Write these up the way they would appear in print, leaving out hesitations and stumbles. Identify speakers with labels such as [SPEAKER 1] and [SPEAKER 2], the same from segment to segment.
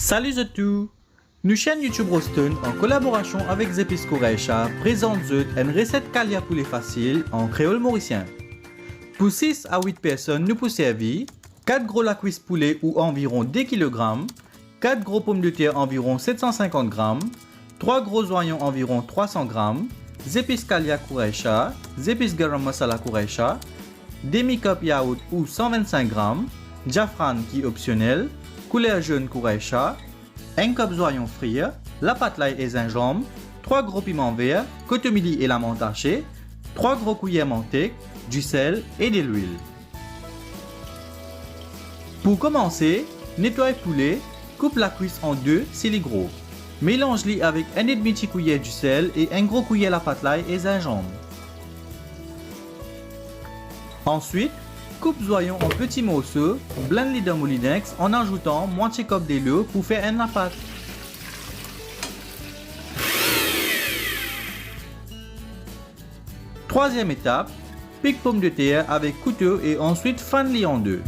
[SPEAKER 1] Salut à tous! Nous chaîne YouTube Rostone en collaboration avec Zepice Quraisha présente une recette Kalia Poulet Facile en Kreol Morisien. Pour 6 à 8 personnes, nous pouvons servir 4 gros la cuisse poulet ou environ 2 kg, 4 gros pommes de terre environ 750 g, 3 gros oignons environ 300 g, Zepice Kalia Quraisha, Zepice Garam Masala Quraisha, demi-cup yaourt ou 125 g, Jaffran qui est optionnel, Couleur jaune Quraisha, 1 cup d'oignon frire, la pate lail et gingembre, 3 gros piments verts, Cotomili et la menthe hachée, 3 gros cuillères manteca, du sel et de l'huile. Pour commencer, nettoie le poulet, coupe la cuisse en deux s'il est gros. Mélange-les avec 1,5 petit cuillère du sel et 1 gros cuillère la pate lail et gingembre. Ensuite, coupe l'oignon en petits morceaux, blende-les dans moulinex en ajoutant moitié cup de l'eau pour faire une pâte. Troisième étape, pique pomme de terre avec couteau et ensuite fan-les en deux.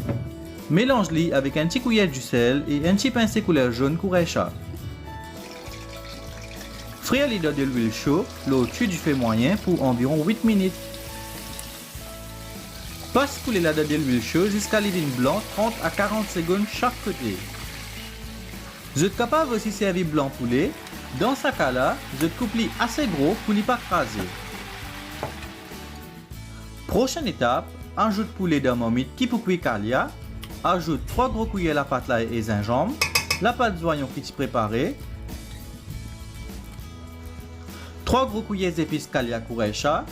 [SPEAKER 1] Mélange-les avec un petit cuillère du sel et un petit pincé couleur jaune Quraisha. Frire-les dans de l'huile chaude, l'eau tue du feu moyen pour environ 8 minutes. Passe poulet là dans de l'huile chaude jusqu'à l'ivine blanc 30 à 40 secondes chaque côté. Vous êtes capable aussi de servir blanc poulet. Dans ce cas-là, vous êtes coupe assez gros pour ne pas craser. Prochaine étape, ajoute poulet dans marmite qui pour cuire kalia. Ajoute 3 gros cuillères la pate lail et gingembre, la pâte d'oignon qui est préparée, 3 gros cuillères d'épices Kalia Quraisha,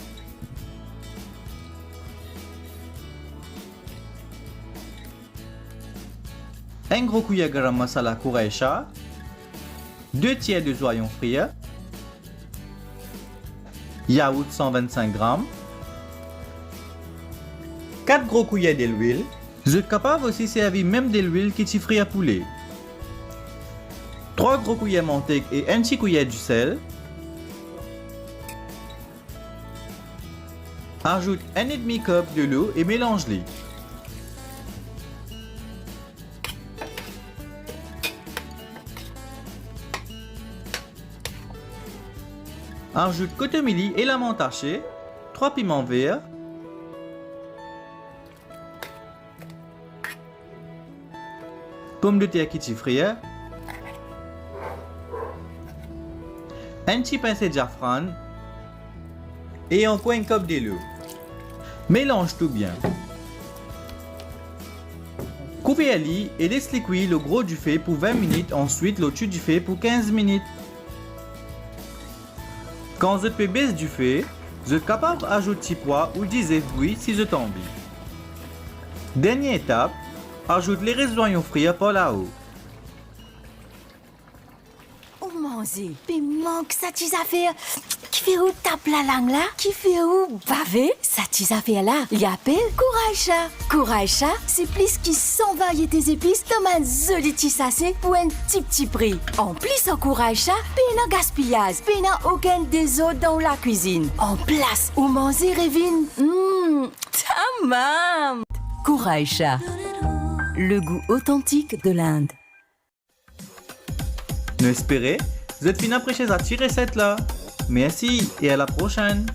[SPEAKER 1] un gros cuillère Garam Masala Quraisha, 2 tiers de oignons frire, yaourt 125 g, 4 gros cuillères de l'huile. Vous êtes capable aussi de servir même de l'huile qui est frit à poulet. 3 gros cuillères manteca et 1 petit cuillère du sel. Ajoute 1,5 cup de l'eau et mélange-les. Ajoute Cotomili et la menthe hachée, 3 piments verts, pommes de terre qui est frire, un petit pincé de Jaffran et encore un cup de l'eau. Mélange tout bien. Coupez-les et laissez cuire le gros du feu pour 20 minutes, ensuite le dessus du feu pour 15 minutes. Quand vous êtes baisser du feu, vous êtes capable d'ajouter pois ou des œufs si vous avez envie. Dernière étape, ajoute les restes d'oignons frits par là-haut.
[SPEAKER 2] Ou manger, piment que ça tes affaires, qui fait où tape la langue là, qui fait où baver, ça tes affaires là, il appelle Quraisha. Quraisha, c'est plus qui 100 variétés d'épices dans un joli petit sachet pour un petit prix. En plus en Quraisha, pas de gaspillage, pas aucun des autres dans la cuisine. En place, ou manger revine, tamam. Quraisha, le goût authentique de l'Inde.
[SPEAKER 1] Nous espérons, vous êtes fini après cette recette là. Merci et à la prochaine.